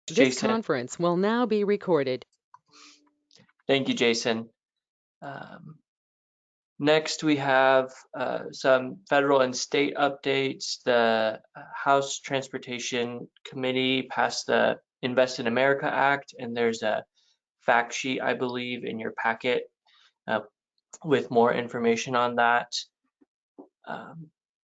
This Jason. conference will now be recorded. Thank you, Jason. Next, we have some federal and state updates. The House Transportation Committee passed the Invest in America Act, and there's a fact sheet, I believe, in your packet with more information on that.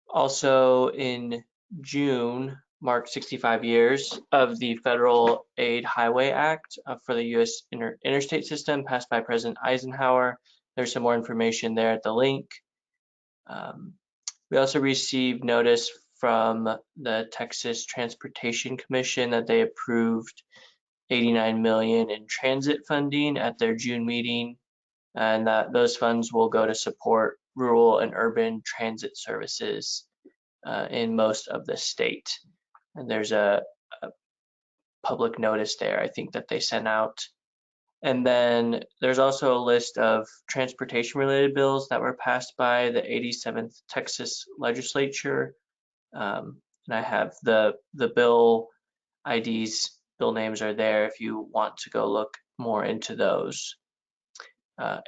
Also in June, marked 65 years of the Federal Aid Highway Act for the U.S. interstate system passed by President Eisenhower. There's some more information there at the link. We also received notice from the Texas Transportation Commission that they approved $89 million in transit funding at their June meeting, and that those funds will go to support rural and urban transit services in most of the state. And there's a public notice there, I think, that they sent out. And then there's also a list of transportation related bills that were passed by the 87th Texas legislature. And I have the bill IDs, bill names are there if you want to go look more into those.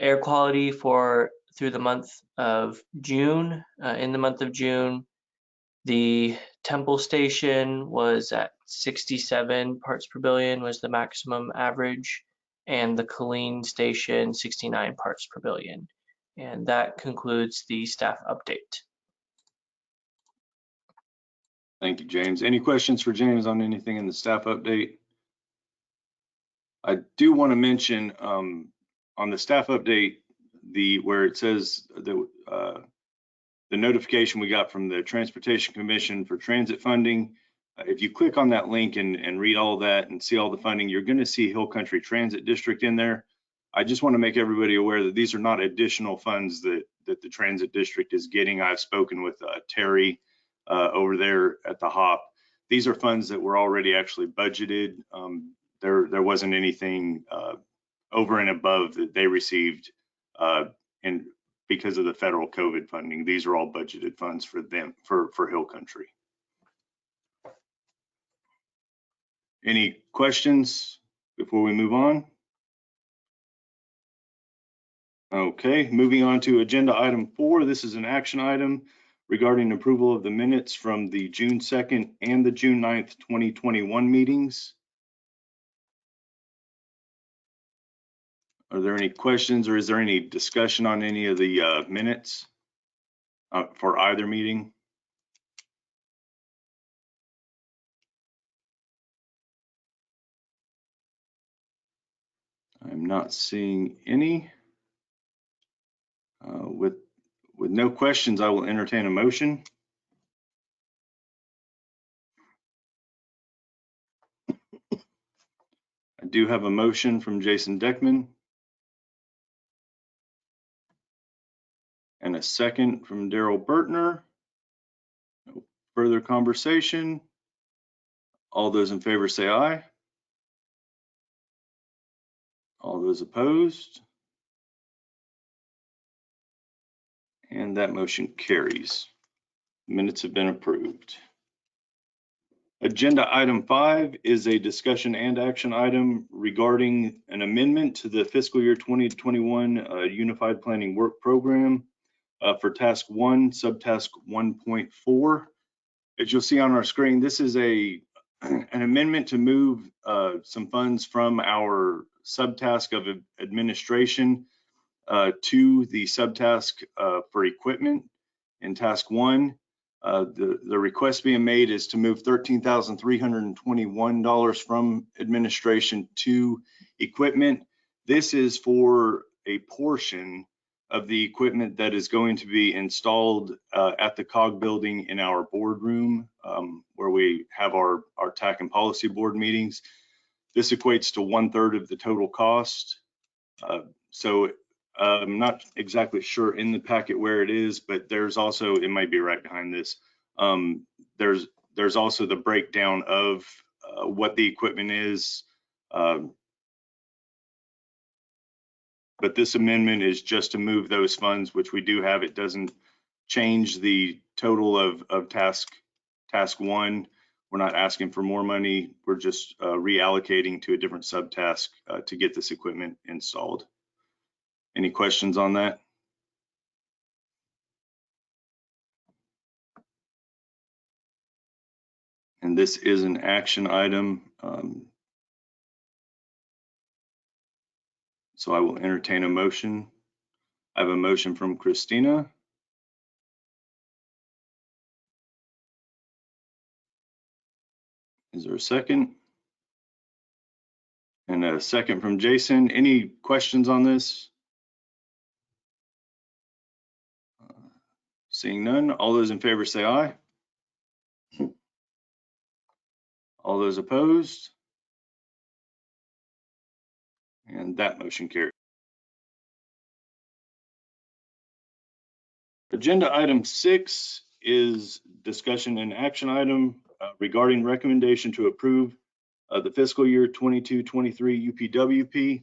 Air quality through the month of June. In the month of June, the Temple station was at 67 parts per billion was the maximum average, and the Killeen station 69 parts per billion. And that concludes the staff update. Thank you, James. Any questions for James on anything in the staff update? I do want to mention on the staff update, where it says the notification we got from the Transportation Commission for transit funding. If you click on that link and read all of that and see all the funding, you're going to see Hill Country Transit District in there. I just want to make everybody aware that these are not additional funds that the Transit District is getting. I've spoken with Terry over there at the HOP. These are funds that were already actually budgeted. There wasn't anything over and above that they received because of the federal COVID funding. These are all budgeted funds for them, for Hill Country. Any questions before we move on? Okay, moving on to agenda item 4. This is an action item regarding approval of the minutes from the June 2nd and the June 9th, 2021 meetings. Are there any questions or is there any discussion on any of the minutes for either meeting? I'm not seeing any. With no questions, I will entertain a motion. I do have a motion from Jason Deckman and a second from Daryl Bertner. No further conversation. All those in favor say aye. All those opposed? And that motion carries. Minutes have been approved. Agenda item 5 is a discussion and action item regarding an amendment to the fiscal year 2021 Unified Planning Work Program for Task 1, Subtask 1.4. As you'll see on our screen, this is an amendment to move some funds from our subtask of administration to the subtask for equipment in Task 1. The request being made is to move $13,321 from administration to equipment. This is for a portion of the equipment that is going to be installed at the COG building in our boardroom, where we have our TAC and policy board meetings. This equates to 1/3 of the total cost. So I'm not exactly sure in the packet where it is, but there's also, it might be right behind this. There's also the breakdown of what the equipment is. But this amendment is just to move those funds, which we do have. It doesn't change the total of task 1. We're not asking for more money. We're just reallocating to a different subtask to get this equipment installed. Any questions on that? And this is an action item. So I will entertain a motion. I have a motion from Christina. Is there a second? And a second from Jason. Any questions on this? Seeing none, all those in favor say aye. All those opposed? And that motion carries. Agenda item 6 is discussion and action item regarding recommendation to approve the fiscal year 22-23 UPWP.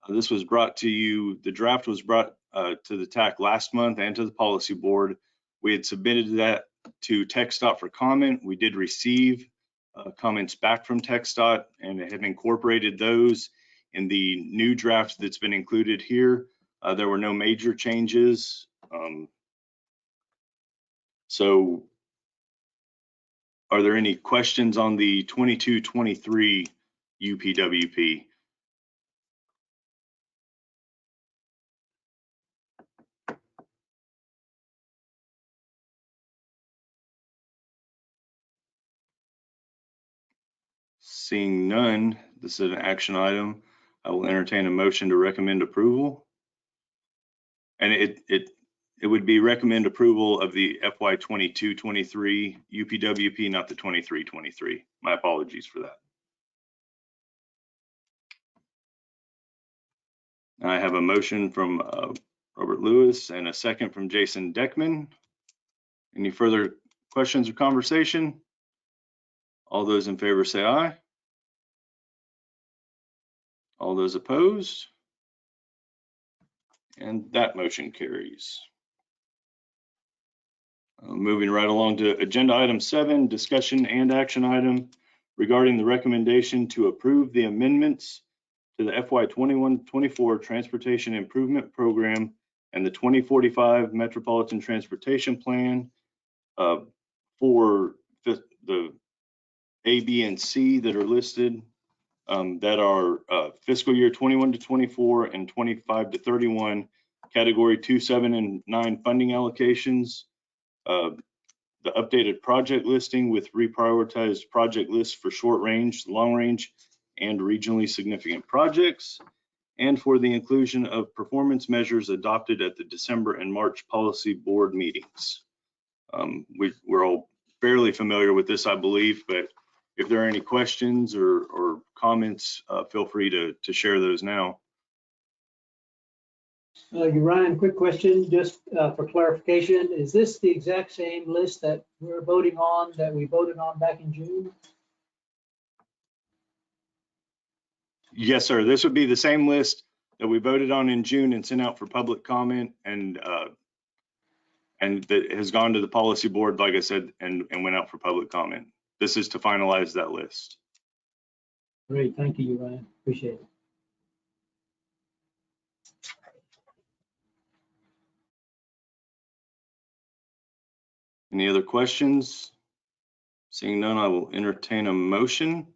This was brought to you, the draft was brought to the TAC last month and to the policy board. We had submitted that to TxDOT for comment. We did receive comments back from TxDOT and have incorporated those in the new draft that's been included here. There were no major changes. So are there any questions on the 22-23 UPWP? Seeing none, this is an action item. I will entertain a motion to recommend approval. And it would be recommend approval of the FY22-23 UPWP, not the 23-23. My apologies for that. I have a motion from Robert Lewis and a second from Jason Deckman. Any further questions or conversation? All those in favor say aye. All those opposed? And that motion carries. Moving right along to agenda item 7, discussion and action item regarding the recommendation to approve the amendments to the FY21-24 Transportation Improvement Program and the 2045 Metropolitan Transportation Plan for the A, B, and C that are listed that are fiscal year 21-24 and 25-31 category 2, 7, and 9 funding allocations. The updated project listing with reprioritized project lists for short range, long range, and regionally significant projects, and for the inclusion of performance measures adopted at the December and March policy board meetings. We're all fairly familiar with this, I believe, but if there are any questions or comments, feel free to share those now. Ryan, quick question, just for clarification. Is this the exact same list that we're voting on, that we voted on back in June? Yes, sir. This would be the same list that we voted on in June and sent out for public comment, and that has gone to the policy board, like I said, and went out for public comment. This is to finalize that list. Great, thank you, Ryan. Appreciate it. Any other questions? Seeing none, I will entertain a motion.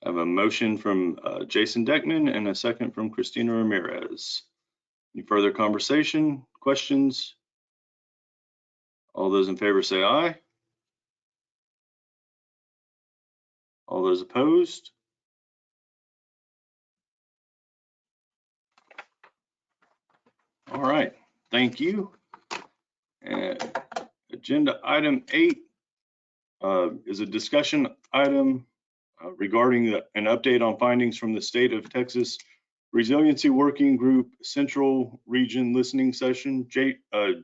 I have a motion from Jason Deckman and a second from Christina Ramirez. Any further conversation, questions? All those in favor say aye. All those opposed? All right, thank you. Agenda item 8 is a discussion item regarding an update on findings from the State of Texas Resiliency Working Group Central Region Listening Session.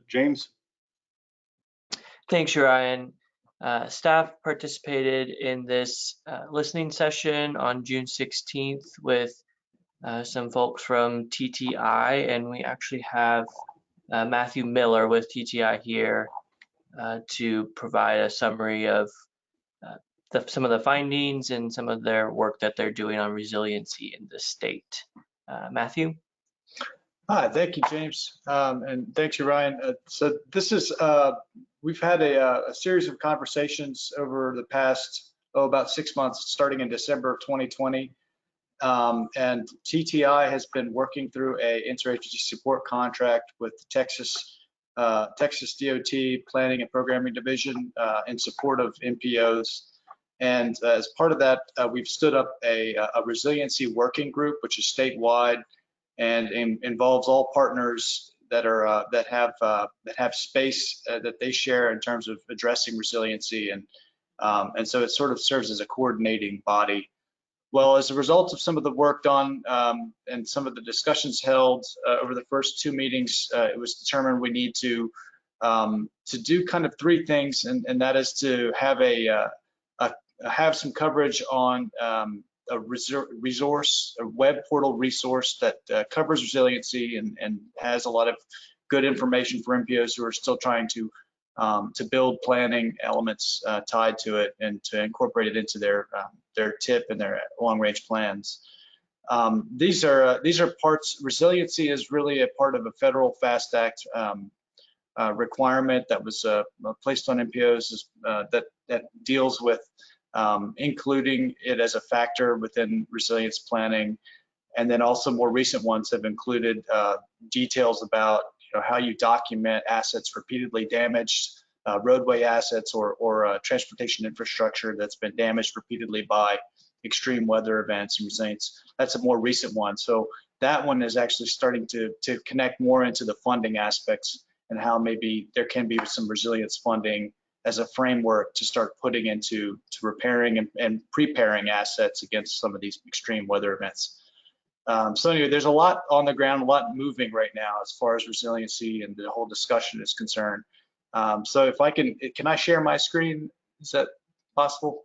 James? Thanks, Ryan. Staff participated in this listening session on June 16th with some folks from TTI, and we actually have Matthew Miller with TTI here to provide a summary of some of the findings and some of their work that they're doing on resiliency in the state. Matthew? Hi, thank you, James, and thanks you, Ryan. So this is, we've had a series of conversations over the past, about 6 months, starting in December of 2020. And TTI has been working through a interagency support contract with the Texas DOT Planning and Programming Division in support of MPOs. And as part of that, we've stood up a resiliency working group, which is statewide and involves all partners that are that have space that they share in terms of addressing resiliency, and so it sort of serves as a coordinating body. Well, as a result of some of the work done and some of the discussions held over the first 2 meetings, it was determined we need to do kind of 3 things, and that is to have some coverage on a web portal resource that covers resiliency and has a lot of good information for MPOs who are still trying to build planning elements tied to it and to incorporate it into their TIP and their long-range plans. These are parts. Resiliency is really a part of a federal FAST Act requirement that was placed on MPOs that deals with including it as a factor within resilience planning. And then also more recent ones have included details about how you document assets repeatedly damaged, roadway assets or transportation infrastructure that's been damaged repeatedly by extreme weather events and resilience. That's a more recent one. So that one is actually starting to connect more into the funding aspects and how maybe there can be some resilience funding as a framework to start putting into repairing and preparing assets against some of these extreme weather events. So anyway, there's a lot on the ground, a lot moving right now as far as resiliency and the whole discussion is concerned. So if I can I share my screen? Is that possible?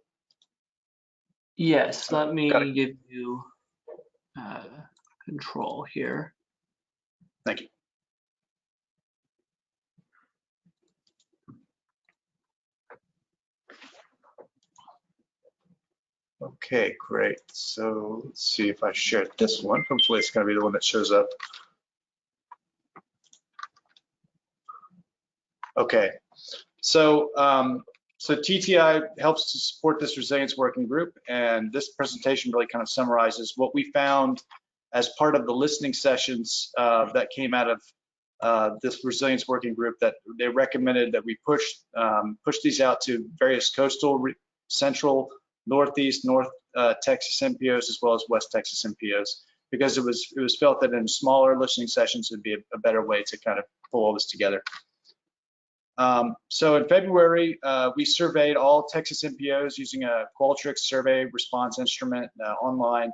Yes, let me give you control here. Thank you. Okay, great. So let's see if I share this one. Hopefully it's going to be the one that shows up. Okay, so TTI helps to support this resilience working group, and this presentation really kind of summarizes what we found as part of the listening sessions that came out of this resilience working group, that they recommended that we push these out to various coastal, central, Northeast, North Texas MPOs as well as West Texas MPOs, because it was felt that in smaller listening sessions would be a better way to kind of pull all this together. So in February, we surveyed all Texas MPOs using a Qualtrics survey response instrument online,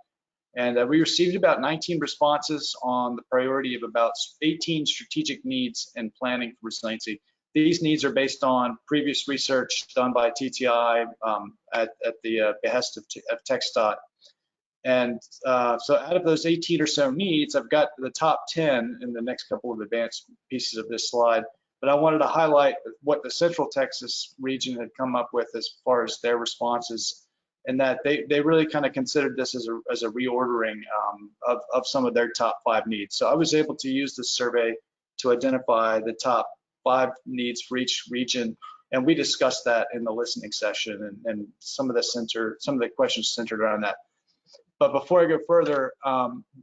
and we received about 19 responses on the priority of about 18 strategic needs and planning for resiliency. These needs are based on previous research done by TTI at the behest of TxDOT. And so out of those 18 or so needs, I've got the top 10 in the next couple of advanced pieces of this slide. But I wanted to highlight what the Central Texas region had come up with as far as their responses, and that they really kind of considered this as a reordering of some of their top 5 needs. So I was able to use this survey to identify the top 5 needs for each region, and we discussed that in the listening session, and some of the questions centered around that. But before I go further,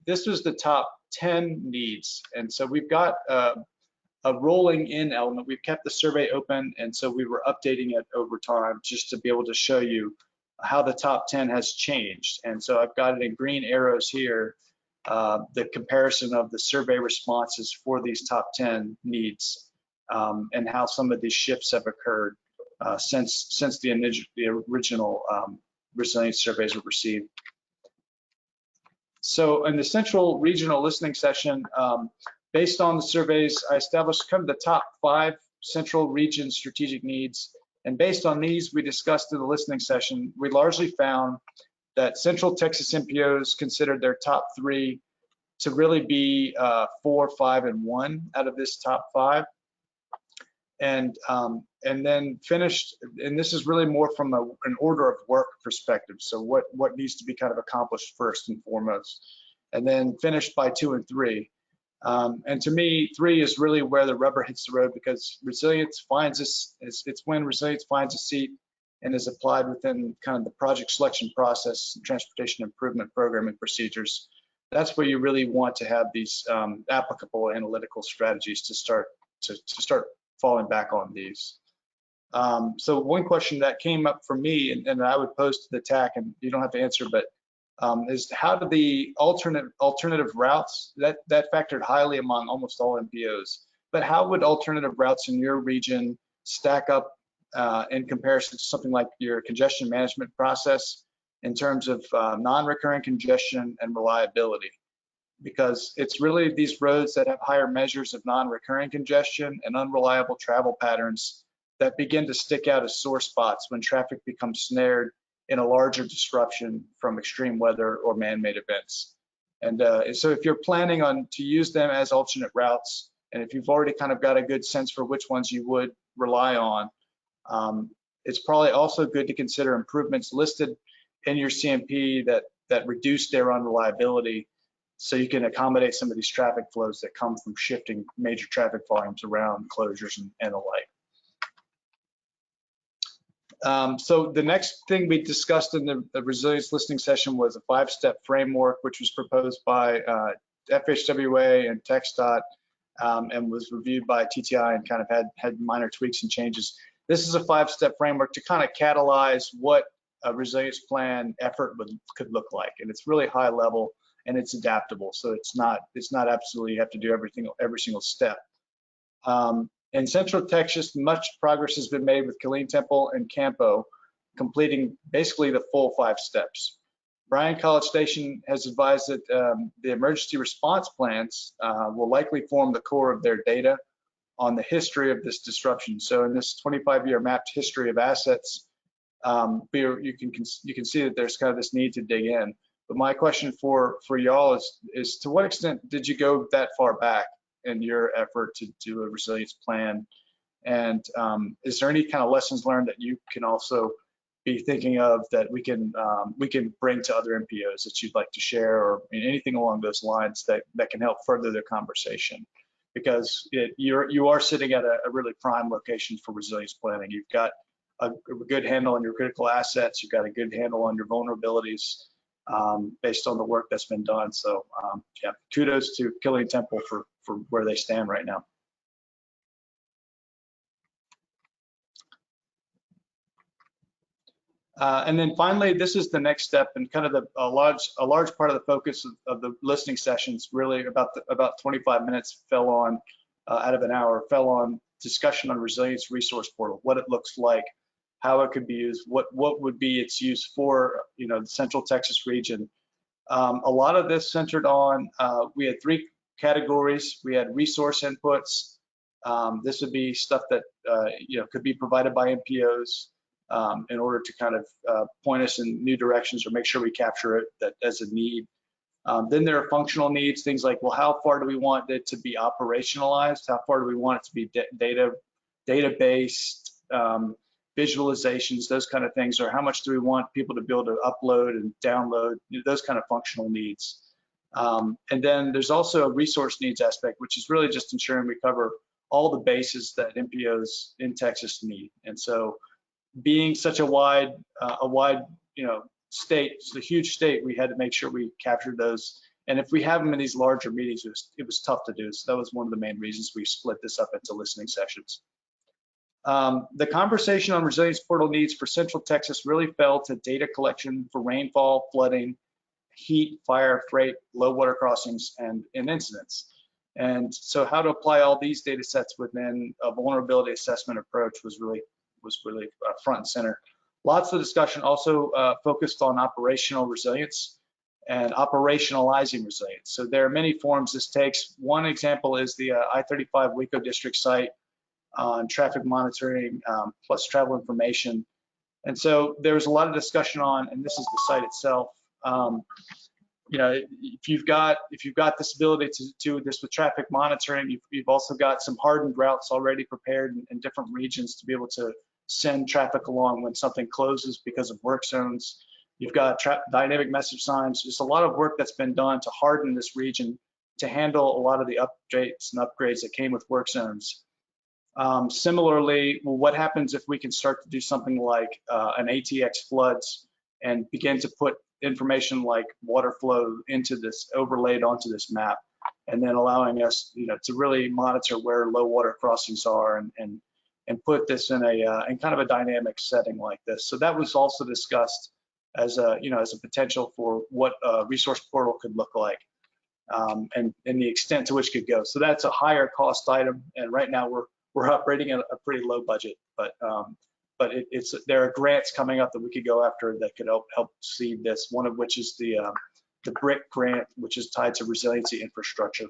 this was the top 10 needs, and so we've got a rolling in element. We've kept the survey open, and so we were updating it over time just to be able to show you how the top 10 has changed. And so I've got it in green arrows here, the comparison of the survey responses for these top 10 needs, and how some of these shifts have occurred since the original resilience surveys were received. So in the central regional listening session, based on the surveys, I established kind of the top 5 central region strategic needs, And based on these, we discussed in the listening session, we largely found that Central Texas MPOs considered their top 3 to really be 4, 5, and 1 out of this top 5. And then finished, and this is really more from an order of work perspective. So what needs to be kind of accomplished first and foremost, and then finished by 2 and 3. And to me, 3 is really where the rubber hits the road, because resilience finds it's when resilience finds a seat and is applied within kind of the project selection process, transportation improvement program and procedures. That's where you really want to have these applicable analytical strategies to start falling back on these. So one question that came up for me, and I would pose to the TAC, and you don't have to answer, but is how do the alternative routes, that factored highly among almost all MPOs, but how would alternative routes in your region stack up in comparison to something like your congestion management process in terms of non-recurring congestion and reliability? Because it's really these roads that have higher measures of non-recurring congestion and unreliable travel patterns that begin to stick out as sore spots when traffic becomes snared in a larger disruption from extreme weather or man-made events. And so if you're planning on to use them as alternate routes, and if you've already kind of got a good sense for which ones you would rely on, it's probably also good to consider improvements listed in your CMP that reduce their unreliability, so you can accommodate some of these traffic flows that come from shifting major traffic volumes around closures and the like. So the next thing we discussed in the resilience listening session was a 5-step framework, which was proposed by FHWA and TxDOT, and was reviewed by TTI and kind of had minor tweaks and changes. This is a 5-step framework to kind of catalyze what a resilience plan effort could look like, and it's really high level and it's adaptable. So it's not absolutely you have to do every single step. In Central Texas, much progress has been made with Killeen-Temple and Campo, completing basically the full 5 steps. Bryan College Station has advised that the emergency response plans will likely form the core of their data on the history of this disruption. So in this 25-year mapped history of assets, you can see that there's kind of this need to dig in. But my question for y'all is to what extent did you go that far back in your effort to do a resilience plan? And is there any kind of lessons learned that you can also be thinking of that we can bring to other MPOs that you'd like to share, or anything along those lines that can help further the conversation? Because you are sitting at a really prime location for resilience planning. You've got a good handle on your critical assets. You've got a good handle on your vulnerabilities based on the work that's been done. So yeah, kudos to Killeen-Temple for where they stand right now. And then finally, this is the next step, and kind of a large part of the focus of the listening sessions, really about 25 minutes fell on, out of an hour, fell on discussion on resilience resource portal, what it looks like, how it could be used, what would be its use for the Central Texas region. A lot of this centered on, we had 3 categories. We had resource inputs. This would be stuff that could be provided by MPOs in order to kind of point us in new directions or make sure we capture it as a need. Then there are functional needs, things like, well, how far do we want it to be operationalized? How far do we want it to be data-based, visualizations, those kind of things, or how much do we want people to be able to upload and download, those kind of functional needs. And then there's also a resource needs aspect, which is really just ensuring we cover all the bases that MPOs in Texas need. And so being such a wide state, it's a huge state, we had to make sure we captured those. And if we have them in these larger meetings, it was tough to do. So that was one of the main reasons we split this up into listening sessions. The conversation on resilience portal needs for Central Texas really fell to data collection for rainfall, flooding, heat, fire, freight, low water crossings, and incidents. And so how to apply all these data sets within a vulnerability assessment approach was really front and center. Lots of discussion also focused on operational resilience and operationalizing resilience. So there are many forms this takes. One example is the I-35 Waco District site. on traffic monitoring, plus travel information. And so there was a lot of discussion on, and this is the site itself. You know, if you've got this ability to do this with traffic monitoring, you've also got some hardened routes already prepared in different regions to be able to send traffic along when something closes because of work zones. You've got dynamic message signs. There's a lot of work that's been done to harden this region to handle a lot of the updates and upgrades that came with work zones. Similarly, what happens if we can start to do something like an ATX floods and begin to put information like water flow into this, overlaid onto this map, and then allowing us, you know, to really monitor where low water crossings are and put this in in kind of a dynamic setting like this. So that was also discussed as a, you know, as a potential for what a resource portal could look like, and the extent to which it could go. So that's a higher cost item, and right now we're operating at a pretty low budget, but there are grants coming up that we could go after that could help seed this. One of which is the BRIC grant, which is tied to resiliency infrastructure.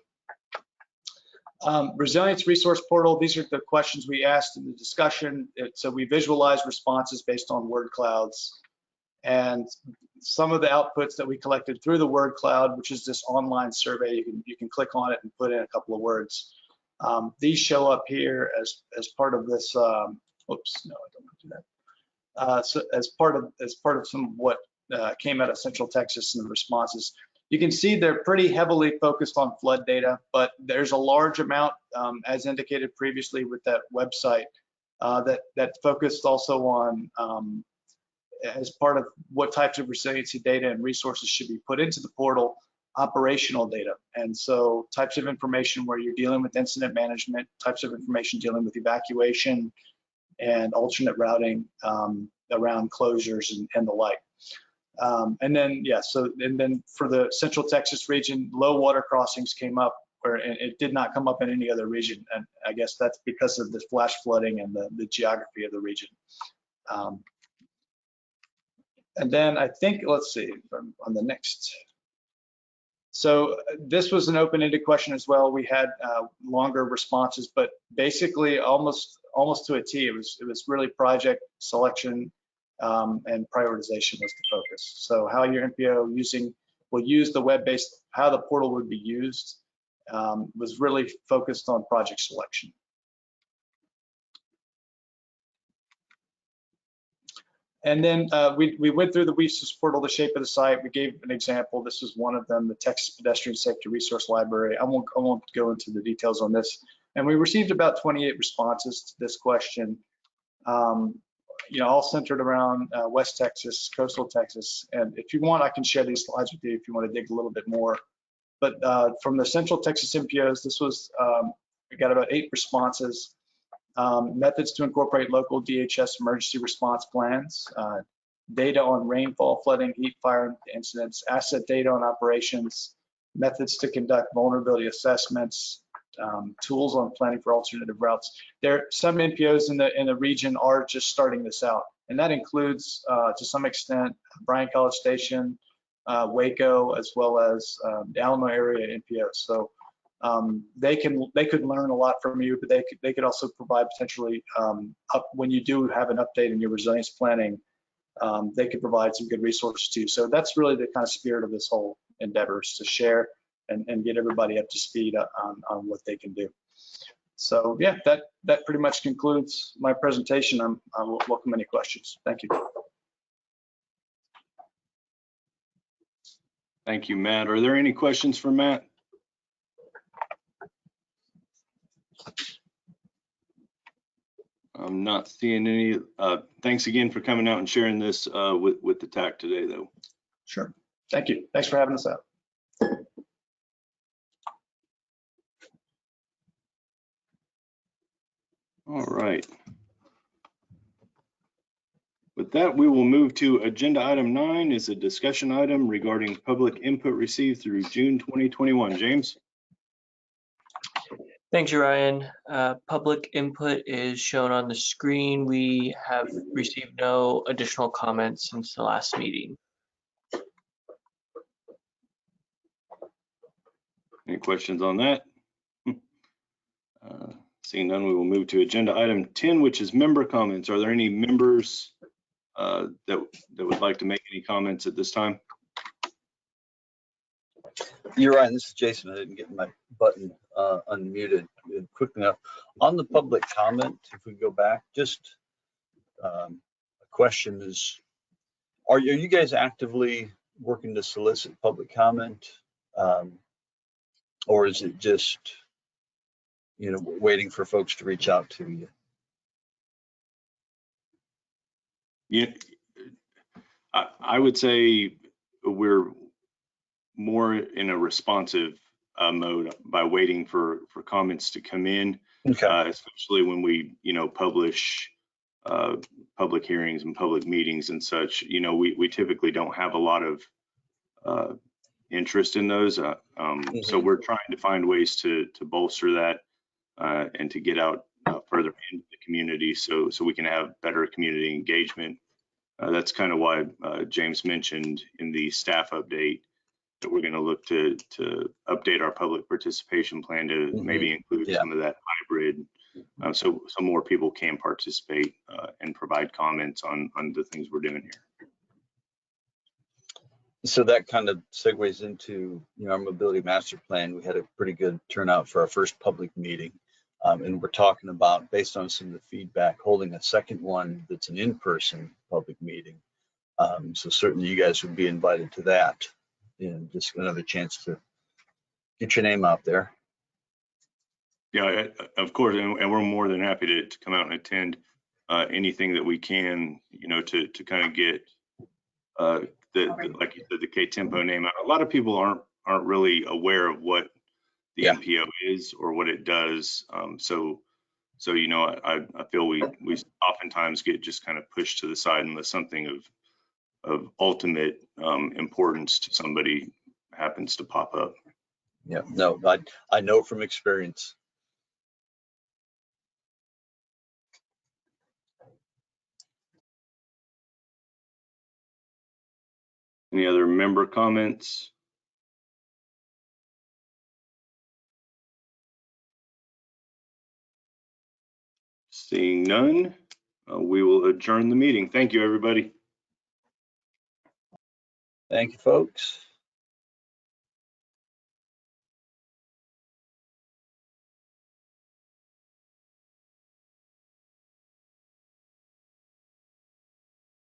Resilience resource portal. These are the questions we asked in the discussion. So we visualized responses based on word clouds, and some of the outputs that we collected through the word cloud, which is this online survey. You can click on it and put in a couple of words. These show up here as part of this. Oops, no, I don't want to do that. So as part of some of what came out of Central Texas and the responses, you can see they're pretty heavily focused on flood data, but there's a large amount, as indicated previously with that website, that focused also on as part of what types of resiliency data and resources should be put into the portal. Operational data, and so types of information where you're dealing with incident management, types of information dealing with evacuation and alternate routing around closures and the like. And then, yeah, and then for the Central Texas region, low water crossings came up, where it did not come up in any other region, and I guess that's because of the flash flooding and the geography of the region. And then I think, let's see, on the next. So this was an open-ended question as well. We had longer responses, but basically almost to a T. It was really project selection and prioritization was the focus. So how your MPO will use the web-based, how the portal would be used was really focused on project selection. And then we went through the resource portal, the shape of the site. We gave an example. This is one of them, the Texas Pedestrian Safety Resource Library. I won't go into the details on this. And we received about 28 responses to this question, you know, all centered around West Texas, coastal Texas. And if you want, I can share these slides with you if you want to dig a little bit more. But from the Central Texas MPOs, this was, we got about 8 responses. Methods to incorporate local DHS emergency response plans, data on rainfall, flooding, heat, fire incidents, asset data on operations, methods to conduct vulnerability assessments, tools on planning for alternative routes. Some MPOs in the region are just starting this out, and that includes to some extent Bryan College Station, Waco, as well as the Alamo area MPOs. So they could learn a lot from you, but they could also provide potentially when you do have an update in your resilience planning, they could provide some good resources too. So that's really the kind of spirit of this whole endeavor, is to share and get everybody up to speed on what they can do. So yeah, that pretty much concludes my presentation. I will welcome any questions. Thank you. Thank you, Matt. Are there any questions for Matt? I'm not seeing any. Thanks again for coming out and sharing this with the TAC today, though. Sure. Thank you. Thanks for having us out. All right. With that, we will move to agenda item 9, is a discussion item regarding public input received through June 2021. James? Thanks, Ryan. Public input is shown on the screen. We have received no additional comments since the last meeting. Any questions on that? Seeing none, we will move to agenda item 10, which is member comments. Are there any members that would like to make any comments at this time? You're right. This is Jason. I didn't get my button unmuted quick enough. On the public comment, if we go back, just a question is, are you guys actively working to solicit public comment? Or is it just, you know, waiting for folks to reach out to you? Yeah, I would say we're more in a responsive mode by waiting for comments to come in, Okay. especially when we, you know, publish public hearings and public meetings and such. You know, we typically don't have a lot of interest in those. So we're trying to find ways to bolster that and to get out further into the community so we can have better community engagement. That's kind of why James mentioned in the staff update that we're going to look to update our public participation plan to maybe include some of that hybrid, so more people can participate and provide comments on the things we're doing here. So that kind of segues into, you know, our mobility master plan. We had a pretty good turnout for our first public meeting. And we're talking about, based on some of the feedback, holding a second one that's an in-person public meeting. So certainly you guys would be invited to that, and just another chance to get your name out there. Yeah, of course, and we're more than happy to come out and attend anything that we can, you know, to kind of get like you said, the K-Tempo name out. A lot of people aren't really aware of what the MPO is or what it does. So you know, I feel we oftentimes get just kind of pushed to the side unless something of ultimate importance to somebody happens to pop up. Yeah, no, I know from experience. Any other member comments? Seeing none, we will adjourn the meeting. Thank you, everybody. Thank you, folks.